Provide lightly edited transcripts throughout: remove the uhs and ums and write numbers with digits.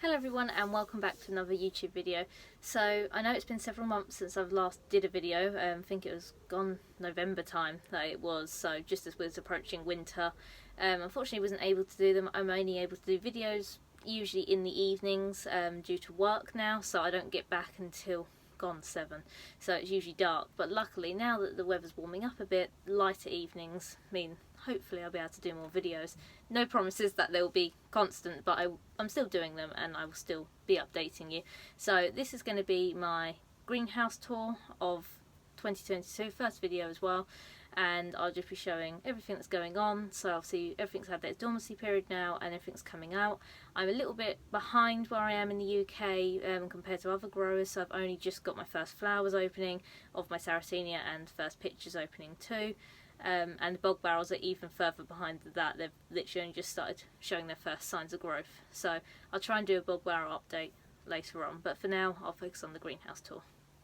Hello everyone and welcome back to another YouTube video. So I know it's been several months since I've last did a video. I think it was gone November time that it was, so just as we was approaching winter. Unfortunately I wasn't able to do them. I'm only able to do videos usually in the evenings due to work now, so I don't get back until gone 7, so it's usually dark. But luckily now that the weather's warming up a bit, lighter evenings mean hopefully I'll be able to do more videos. No promises that they will be constant, but I'm still doing them and I will still be updating you. So this is going to be my greenhouse tour of 2022, first video as well, and I'll just be showing everything that's going on. So obviously everything's had their dormancy period now and everything's coming out. I'm a little bit behind where I am in the UK compared to other growers, so I've only just got my first flowers opening of my Sarracenia and first pictures opening too. And the bog barrels are even further behind that. They've literally only just started showing their first signs of growth. So I'll try and do a bog barrel update later on, but for now I'll focus on the greenhouse tour.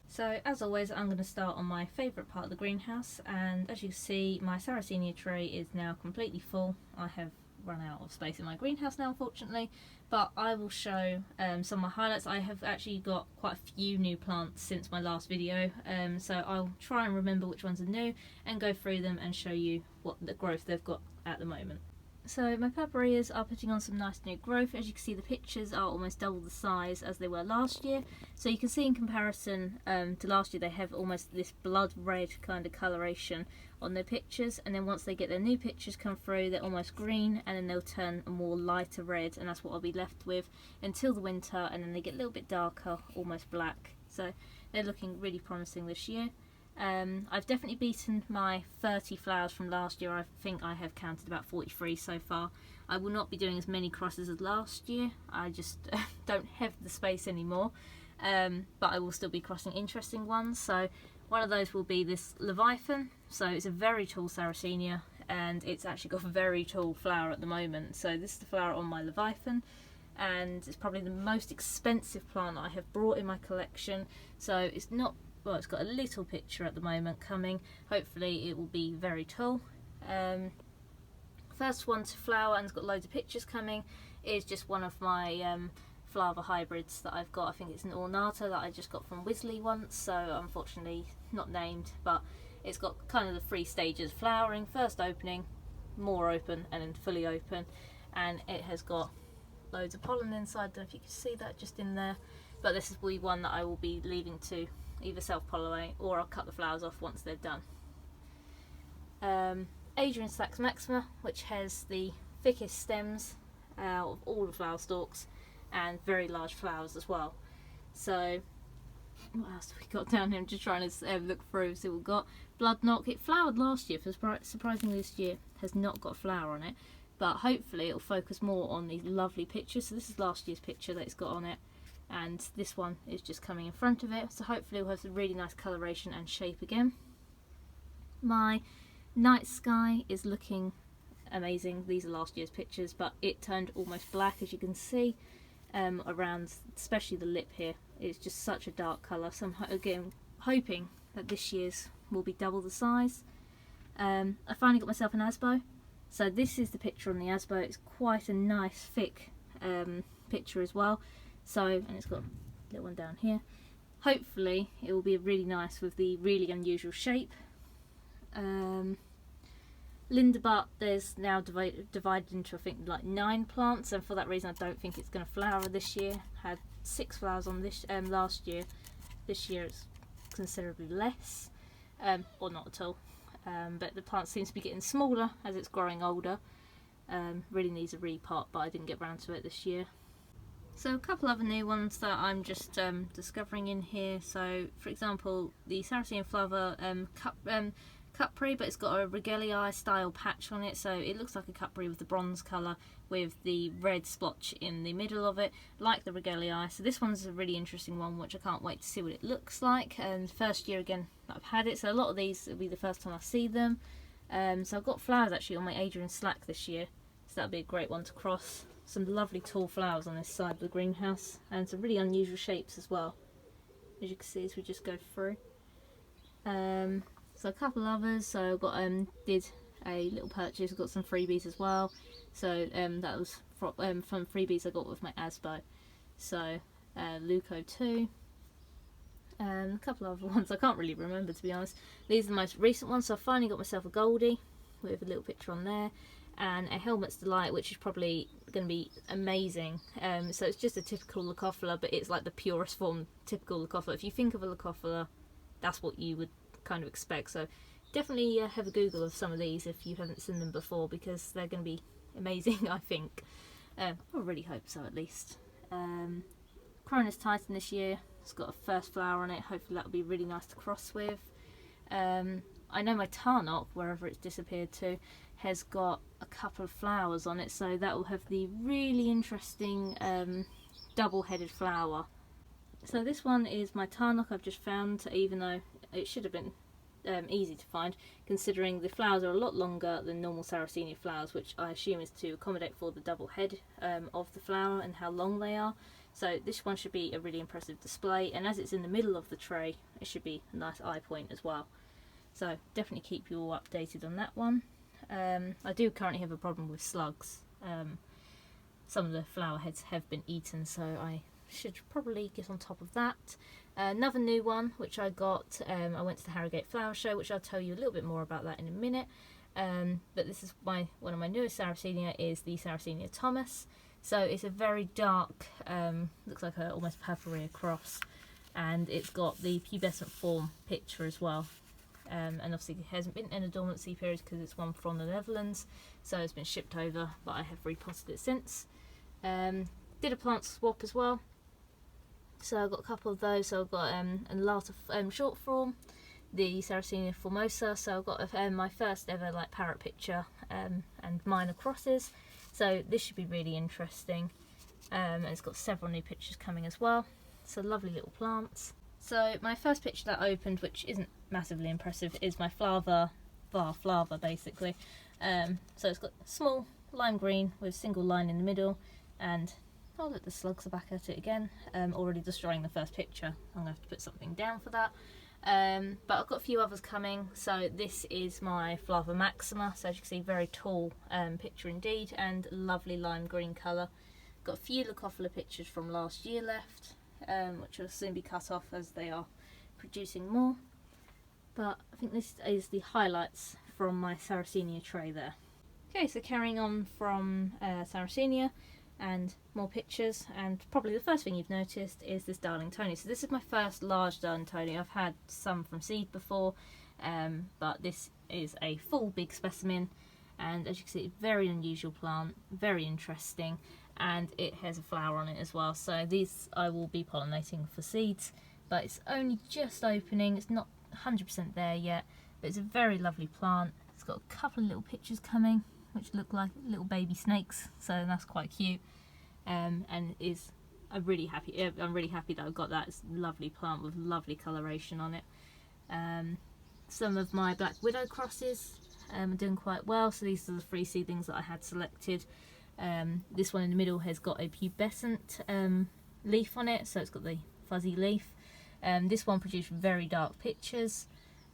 So as always, I'm going to start on my favourite part of the greenhouse, and as you can see my Sarracenia tray is now completely full. I have run out of space in my greenhouse now, unfortunately, but I will show some of my highlights. I have actually got quite a few new plants since my last video, so I'll try and remember which ones are new and go through them and show you what the growth they've got at the moment. So my purpurarias are putting on some nice new growth. As you can see, the pictures are almost double the size as they were last year. So you can see in comparison to last year, they have almost this blood red kind of coloration on their pictures, and then once they get their new pictures come through, they're almost green, and then they'll turn a more lighter red, and that's what I'll be left with until the winter, and then they get a little bit darker, almost black. So they're looking really promising this year. I've definitely beaten my 30 flowers from last year. I think I have counted about 43 so far. I will not be doing as many crosses as last year. I just don't have the space anymore, but I will still be crossing interesting ones. So one of those will be this Leviathan. So it's a very tall Sarracenia, and it's actually got a very tall flower at the moment. So this is the flower on my Leviathan, and it's probably the most expensive plant I have brought in my collection. So it's not, well, it's got a little picture at the moment coming. Hopefully it will be very tall. First one to flower and it's got loads of pictures coming is just one of my flower hybrids that I've got. I think it's an ornata that I just got from Wisley once, so unfortunately not named, but it's got kind of the 3 stages: flowering, first opening, more open, and then fully open. And it has got loads of pollen inside. I don't know if you can see that just in there, but this is the one that I will be leaving to either self-pollinate or I'll cut the flowers off once they're done. Adrian Sax Maxima, which has the thickest stems out of all the flower stalks and very large flowers as well. So what else have we got down here? I'm just trying to look through, see what we've got. Blood Knock, it flowered last year, surprisingly this year has not got a flower on it, but hopefully it'll focus more on these lovely pictures. So this is last year's picture that it's got on it, and this one is just coming in front of it, so hopefully we'll have some really nice coloration and shape again. My Night Sky is looking amazing. These are last year's pictures, but it turned almost black, as you can see, around especially the lip here. It's just such a dark colour, so I'm again hoping that this year's will be double the size. I finally got myself an Asbo, so this is the picture on the Asbo. It's quite a nice thick picture as well. So, and it's got a little one down here. Hopefully it will be really nice with the really unusual shape. Linda Butt, there's now divided into I think like 9 plants, and for that reason I don't think it's going to flower this year. Had 6 flowers on this last year. This year it's considerably less, or not at all. But the plant seems to be getting smaller as it's growing older. Really needs a repot, but I didn't get round to it this year. So a couple other new ones that I'm just discovering in here. So for example, the Sarracenia flower cupri, but it's got a regelii style patch on it, so it looks like a cupri with the bronze colour with the red splotch in the middle of it, like the regelii. So this one's a really interesting one, which I can't wait to see what it looks like. And first year again that I've had it, so a lot of these will be the first time I see them. So I've got flowers actually on my Adrian Slack this year, so that'll be a great one to cross. Some lovely tall flowers on this side of the greenhouse, and some really unusual shapes as well, as you can see as we just go through. So a couple others. So I got did a little purchase. I got some freebies as well. So that was from freebies I got with my Asbo. So Luco 2. A couple of other ones I can't really remember, to be honest. These are the most recent ones. So I finally got myself a Goldie with a little picture on there, and a Helmet's Delight, which is probably going to be amazing. So it's just a typical Leucophila, but it's like the purest form typical Leucophila. If you think of a Leucophila, that's what you would kind of expect. So definitely have a Google of some of these if you haven't seen them before, because they're going to be amazing, I think. I really hope so, at least. Cronus Titan this year. It's got a first flower on it. Hopefully that'll be really nice to cross with. I know my Tarnok, wherever it's disappeared to, has got a couple of flowers on it, so that will have the really interesting double-headed flower. So this one is my Tarnok I've just found, even though it should have been easy to find, considering the flowers are a lot longer than normal Sarracenia flowers, which I assume is to accommodate for the double head of the flower and how long they are. So this one should be a really impressive display, and as it's in the middle of the tray, it should be a nice eye point as well. So definitely keep you all updated on that one. I do currently have a problem with slugs. Some of the flower heads have been eaten, so I should probably get on top of that. Another new one which I got, I went to the Harrogate Flower Show, which I'll tell you a little bit more about that in a minute. But this is one of my newest Sarracenia, is the Sarracenia Thomas. So it's a very dark, looks like a almost purpurine cross, and it's got the pubescent form picture as well. And obviously it hasn't been in a dormancy period because it's one from the Netherlands, so it's been shipped over, but I have repotted it since. Did a plant swap as well, so I've got a couple of those. So I've got a lot of short form, the Sarracenia formosa, so I've got my first ever like parrot picture and minor crosses, so this should be really interesting. And it's got several new pictures coming as well, so lovely little plants. So my first picture that I opened, which isn't massively impressive, is my Flava basically. So it's got small lime green with single line in the middle, and oh look, the slugs are back at it again, already destroying the first picture. I'm going to have to put something down for that. But I've got a few others coming. So this is my Flava Maxima, so as you can see, very tall picture indeed, and lovely lime green colour. Got a few Leucophila pictures from last year left, which will soon be cut off as they are producing more. But I think this is the highlights from my Sarracenia tray there. Okay, so carrying on from Sarracenia and more pictures, and probably the first thing you've noticed is this Darling Tony. So this is my first large Darling Tony. I've had some from seed before, but this is a full big specimen, and as you can see, very unusual plant, very interesting, and it has a flower on it as well. So these I will be pollinating for seeds, but it's only just opening, it's not 100% there yet, but it's a very lovely plant. It's got a couple of little pictures coming which look like little baby snakes, so that's quite cute. And I'm really happy that I've got that. It's a lovely plant with lovely coloration on it. Some of my Black Widow crosses are doing quite well, so these are the 3 seedlings that I had selected. This one in the middle has got a pubescent leaf on it, so it's got the fuzzy leaf. This one produced very dark pictures,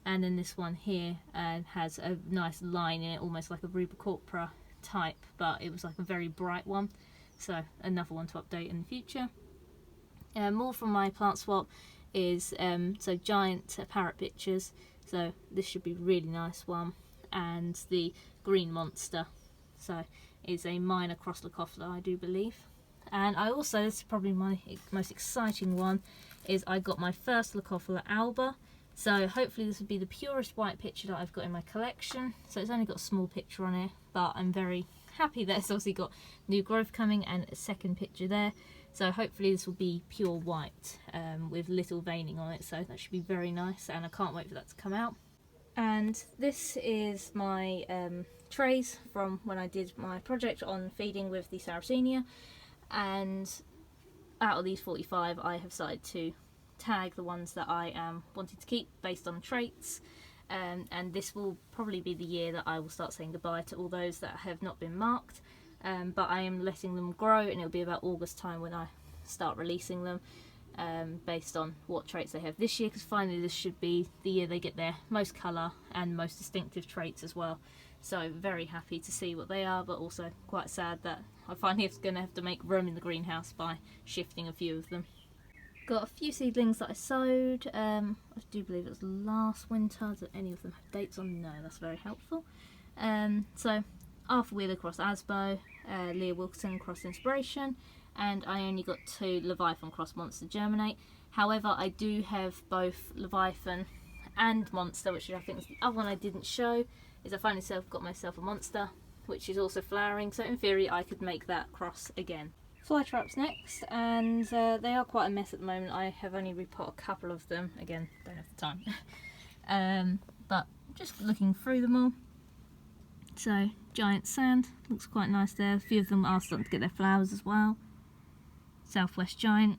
and then this one here has a nice line in it, almost like a Rubicorpora type, but it was like a very bright one, so another one to update in the future. More from my plant swap is so giant parrot pictures, so this should be a really nice one, and the green monster, so is a minor cross Leucophila, I do believe. And I also, this is probably my most exciting one, is I got my first Leucophila alba. So hopefully this will be the purest white picture that I've got in my collection. So it's only got a small picture on it, but I'm very happy that it's obviously got new growth coming and a second picture there. So hopefully this will be pure white with little veining on it, so that should be very nice, and I can't wait for that to come out. And this is my trays from when I did my project on feeding with the Sarracenia, and out of these 45 I have decided to tag the ones that I am wanting to keep based on traits, and this will probably be the year that I will start saying goodbye to all those that have not been marked, but I am letting them grow, and it'll be about August time when I start releasing them based on what traits they have this year, because finally this should be the year they get their most colour and most distinctive traits as well. So very happy to see what they are, but also quite sad that I finally going to have to make room in the greenhouse by shifting a few of them. Got a few seedlings that I sowed, I do believe it was last winter. Do any of them have dates on? No, that's very helpful. So Arthur Wheeler cross Asbo, Leah Wilkinson cross Inspiration, and I only got 2 Leviathan cross Monster germinate. However, I do have both Leviathan and Monster, which I think is the other one I didn't show, is I finally got myself a Monster, which is also flowering, so in theory I could make that cross again. Flytraps next, and they are quite a mess at the moment. I have only repot a couple of them, again, don't have the time. But just looking through them all. So, giant sand, looks quite nice there. A few of them are starting to get their flowers as well. Southwest giant.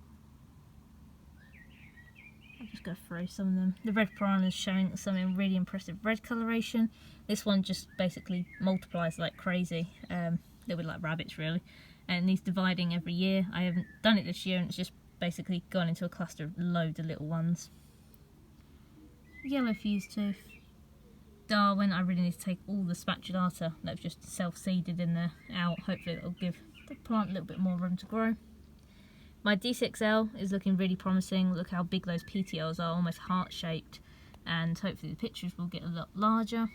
I'll just go through some of them. The red piranha is showing some really impressive red coloration. This one just basically multiplies like crazy. A little bit like rabbits really. And he's dividing every year. I haven't done it this year and it's just basically gone into a cluster of loads of little ones. Yellow fuse tooth. Darwin, I really need to take all the spatulata that's just self-seeded in there out. Hopefully it'll give the plant a little bit more room to grow. My D6L is looking really promising. Look how big those petioles are, almost heart-shaped. And hopefully the pictures will get a lot larger.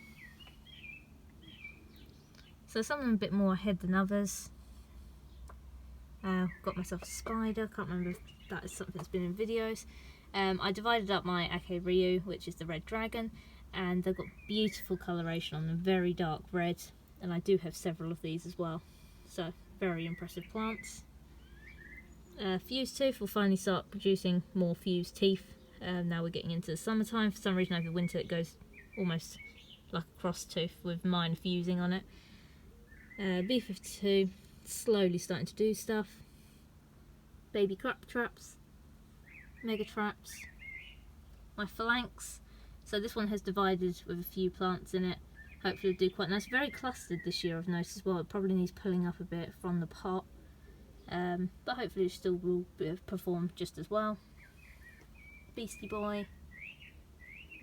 So some of them a bit more ahead than others. Got myself a spider, can't remember if that is something that's been in videos. I divided up my Ake Ryu, which is the red dragon, and they've got beautiful coloration on them, very dark red, and I do have several of these as well, so very impressive plants. Fuse tooth will finally start producing more fused teeth. Now we're getting into the summertime. For some reason over winter it goes almost like a cross tooth with mine fusing on it. B52 slowly starting to do stuff. Baby crab traps, mega traps. My phalanx, so this one has divided with a few plants in it. Hopefully it'll do quite nice. Very clustered this year I've noticed as well. It probably needs pulling up a bit from the pot, but hopefully it still will perform just as well. Beastie Boy.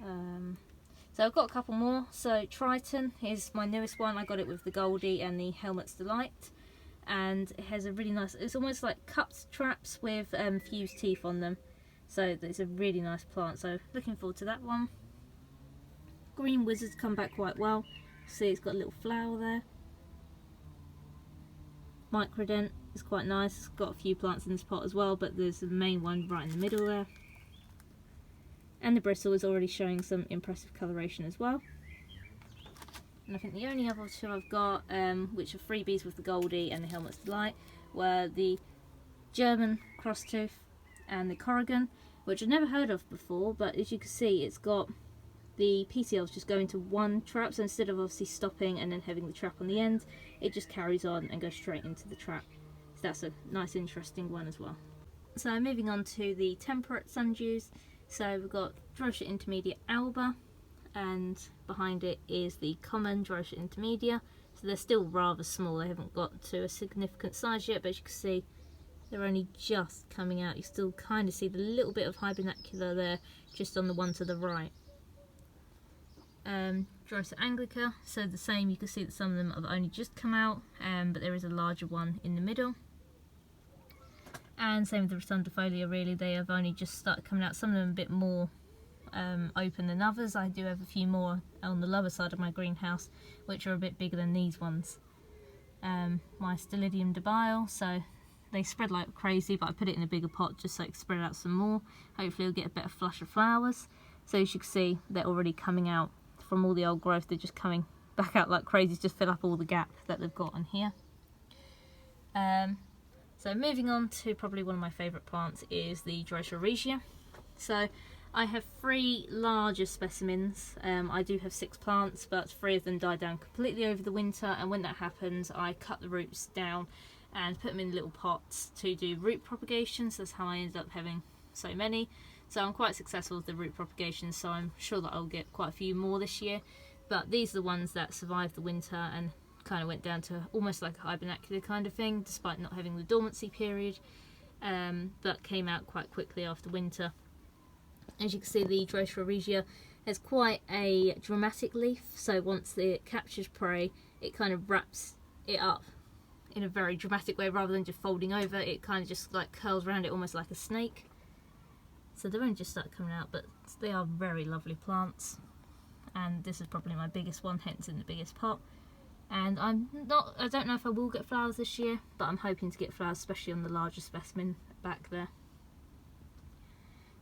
So I've got a couple more. So Triton is my newest one. I got it with the Goldie and the Helmet's Delight, and it has a really nice, it's almost like cupped traps with fused teeth on them, so it's a really nice plant, so looking forward to that one. Green Wizard's come back quite well. See, it's got a little flower there. Microdent is quite nice. It's got a few plants in this pot as well, but there's the main one right in the middle there. And the bristle is already showing some impressive coloration as well. And I think the only other two I've got, which are freebies with the Goldie and the Helmet's Delight, were the German crosstooth and the Corrigan, which I've never heard of before, but as you can see it's got the PCLs just go into one trap, so instead of obviously stopping and then having the trap on the end, it just carries on and goes straight into the trap. So that's a nice interesting one as well. So moving on to the temperate Sundews. So we've got Drosha Intermedia Alba, and behind it is the common Drosha Intermedia. So they're still rather small, they haven't got to a significant size yet, but as you can see they're only just coming out. You still kind of see the little bit of hybernacular there just on the one to the right. Drosha Anglica, so the same, you can see that some of them have only just come out, but there is a larger one in the middle. And same with the Rotundifolia, really, they have only just started coming out, some of them a bit more open than others. I do have a few more on the lower side of my greenhouse which are a bit bigger than these ones. My Stylidium debile, so they spread like crazy, but I put it in a bigger pot just so it can spread out some more. Hopefully it'll get a better flush of flowers. So as you can see, they're already coming out from all the old growth, they're just coming back out like crazy to just fill up all the gap that they've got on here. So moving on to probably one of my favourite plants is the Drosha regia. So I have 3 larger specimens. I do have 6 plants, but 3 of them died down completely over the winter, and when that happens I cut the roots down and put them in little pots to do root propagation. So that's how I ended up having so many. So I'm quite successful with the root propagation, so I'm sure that I'll get quite a few more this year. But these are the ones that survived the winter and kind of went down to almost like a hibernacular kind of thing, despite not having the dormancy period, but came out quite quickly after winter. As you can see, the Drosha regia has quite a dramatic leaf, so once it captures prey, it kind of wraps it up in a very dramatic way rather than just folding over. It kind of just like curls around it almost like a snake. So they're only just started coming out, but they are very lovely plants, and this is probably my biggest one, hence in the biggest pot. And I don't know if I will get flowers this year, but I'm hoping to get flowers, especially on the larger specimen back there.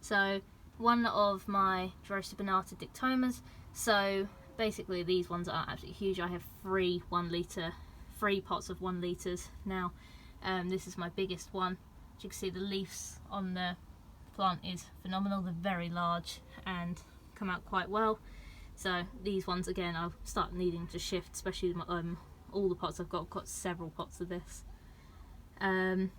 So one of my Drosibinata dictomas, so basically these ones are absolutely huge. I have three pots of 1 litres now. This is my biggest one. As you can see, the leaves on the plant is phenomenal. They're very large and come out quite well. So these ones again I'll start needing to shift, especially all the pots I've got several pots of this. And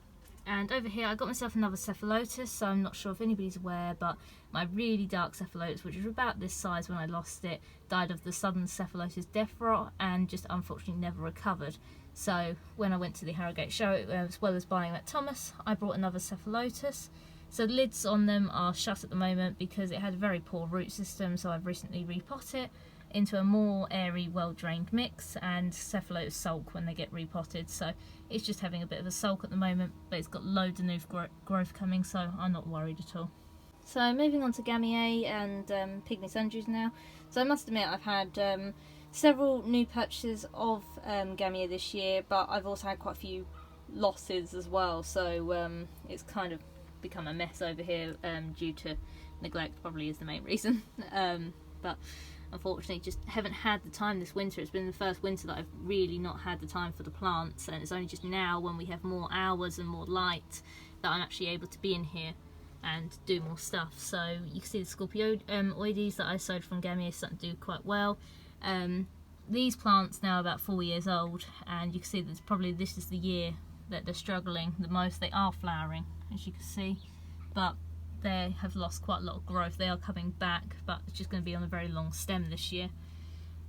over here I got myself another cephalotus, so I'm not sure if anybody's aware, but my really dark cephalotus, which was about this size when I lost it, died of the sudden cephalotus death rot and just unfortunately never recovered. So when I went to the Harrogate show, as well as buying at Thomas, I brought another cephalotus. So the lids on them are shut at the moment because it had a very poor root system, so I've recently repotted it into a more airy, well-drained mix, and cephalotus sulk when they get repotted, so it's just having a bit of a sulk at the moment, but it's got loads of new growth coming, so I'm not worried at all. So moving on to Gammier and Pygmy Sundews now. So I must admit I've had several new purchases of Gammier this year, but I've also had quite a few losses as well, so it's kind of become a mess over here due to neglect, probably is the main reason. But unfortunately just haven't had the time this winter. It's been the first winter that I've really not had the time for the plants, and it's only just now when we have more hours and more light that I'm actually able to be in here and do more stuff. So you can see the Scorpioides that I sowed from Gammier is starting to do quite well. These plants now are about 4 years old, and you can see that this is the year that they're struggling the most. They are flowering, as you can see, but they have lost quite a lot of growth. They are coming back, but it's just going to be on a very long stem this year.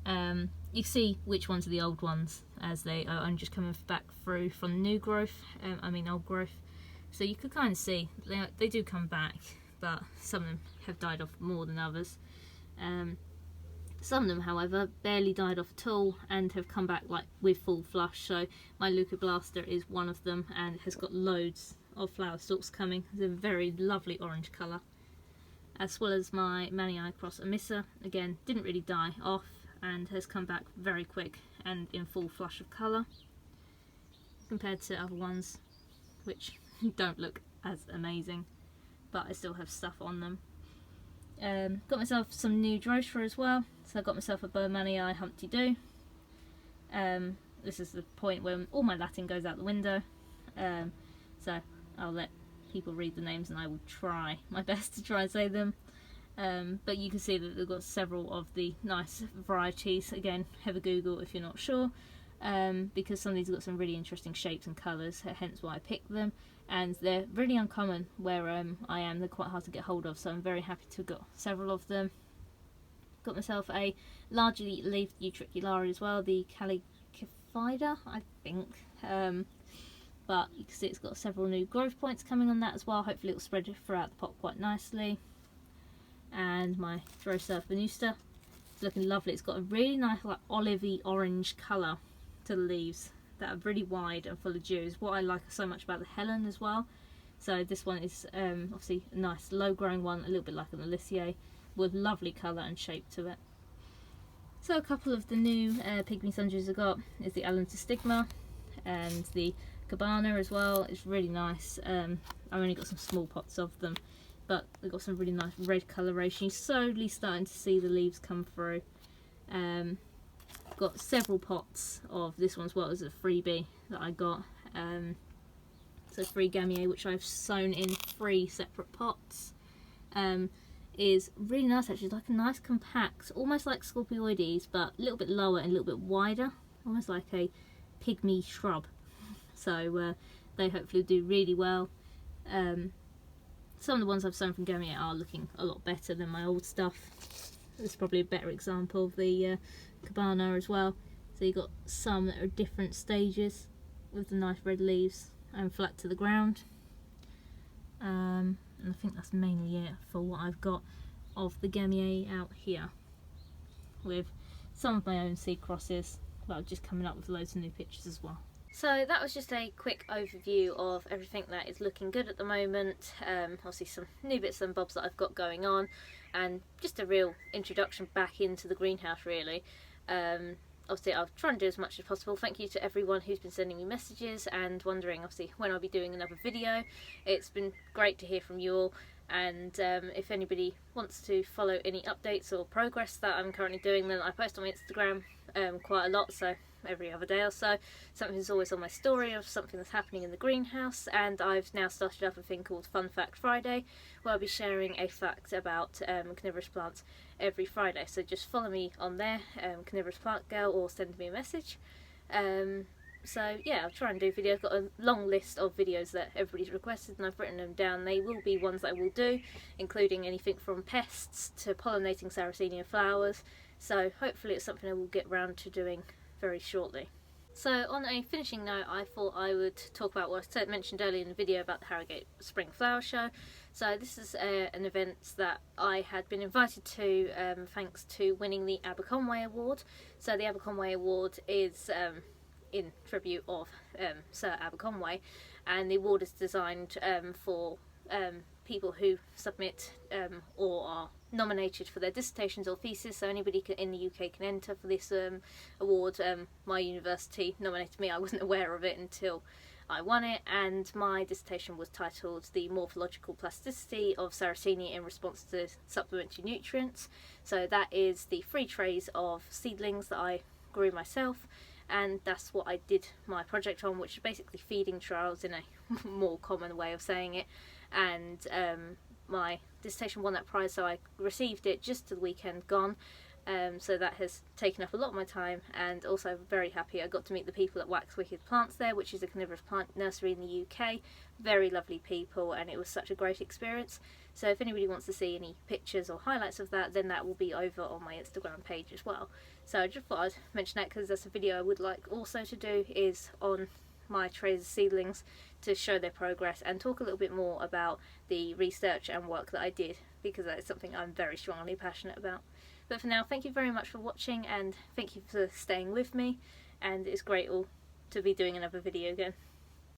You can see which ones are the old ones, as they are only just coming back through from new growth, old growth. So you could kind of see they do come back, but some of them have died off more than others. Some of them, however, barely died off at all and have come back like with full flush. So my Leucoblaster is one of them and has got loads of flower stalks coming. It's a very lovely orange colour. As well as my Manii cross Amissa, again didn't really die off and has come back very quick and in full flush of colour, compared to other ones which don't look as amazing, but I still have stuff on them. Got myself some new Drosera as well, so I got myself a Manii Humpty Doo. This is the point when all my Latin goes out the window, so I'll let people read the names and I will try my best to try and say them. But you can see that they've got several of the nice varieties. Again, have a Google if you're not sure, because some of these have got some really interesting shapes and colours, hence why I picked them. And they're really uncommon where I am. They're quite hard to get hold of, so I'm very happy to have got several of them. Got myself a largely leafed Utricularia as well, the Calicifida, I think. But you can see it's got several new growth points coming on that as well. Hopefully it'll spread throughout the pot quite nicely. And my Drosera Venusta, it's looking lovely. It's got a really nice like olivey orange colour to the leaves that are really wide and full of dew. Is what I like so much about the Helen as well. So this one is obviously a nice low growing one, a little bit like an Aliciae, with lovely colour and shape to it. So a couple of the new Pygmy Sundews I got is the Allantistigma and the Cabana as well. It's really nice. I've only got some small pots of them, but they've got some really nice red coloration. You're slowly starting to see the leaves come through. Got several pots of this one as well as a freebie that I got. So free Gammier, which I've sown in 3 separate pots. Is really nice actually. It's like a nice compact, almost like Scorpioides, but a little bit lower and a little bit wider, almost like a pygmy shrub. So they hopefully do really well. Some of the ones I've sown from Gammier are looking a lot better than my old stuff. This is probably a better example of the Cabana as well. So you've got some that are different stages with the nice red leaves and flat to the ground. And I think that's mainly it for what I've got. of the Gammier out here with some of my own seed crosses, but just coming up with loads of new pictures as well. So that was just a quick overview of everything that is looking good at the moment. Obviously some new bits and bobs that I've got going on, and just a real introduction back into the greenhouse really. Obviously I'll try and do as much as possible. Thank you to everyone who's been sending me messages and wondering obviously when I'll be doing another video. It's been great to hear from you all, and if anybody wants to follow any updates or progress that I'm currently doing, then I post on my Instagram quite a lot, so every other day or so. Something's always on my story of something that's happening in the greenhouse, and I've now started up a thing called Fun Fact Friday, where I'll be sharing a fact about carnivorous plants every Friday. So just follow me on there, Carnivorous Plant Girl, or send me a message. So yeah, I'll try and do videos. I've got a long list of videos that everybody's requested and I've written them down. They will be ones that I will do, including anything from pests to pollinating Sarracenia flowers. So hopefully it's something I will get round to doing very shortly. So on a finishing note, I thought I would talk about what I mentioned earlier in the video about the Harrogate Spring Flower Show. So this is an event that I had been invited to thanks to winning the Aberconway Award. So the Aberconway Award is in tribute of Sir Aberconway, and the award is designed for people who submit or are nominated for their dissertations or thesis. So anybody in the UK can enter for this award. My university nominated me. I wasn't aware of it until I won it, and my dissertation was titled The Morphological Plasticity of Sarracenia in Response to Supplementary Nutrients. So that is the 3 trays of seedlings that I grew myself, and that's what I did my project on, which is basically feeding trials in a more common way of saying it. And my dissertation won that prize, so I received it just the weekend gone. So that has taken up a lot of my time, and also very happy I got to meet the people at Wax Wicked Plants there, which is a carnivorous plant nursery in the UK. Very lovely people, and it was such a great experience. So if anybody wants to see any pictures or highlights of that, then that will be over on my Instagram page as well. So I just thought I'd mention that because that's a video I would like also to do, is on my trays of seedlings, to show their progress and talk a little bit more about the research and work that I did, because that is something I'm very strongly passionate about. But for now, thank you very much for watching, and thank you for staying with me, and it's great all to be doing another video again.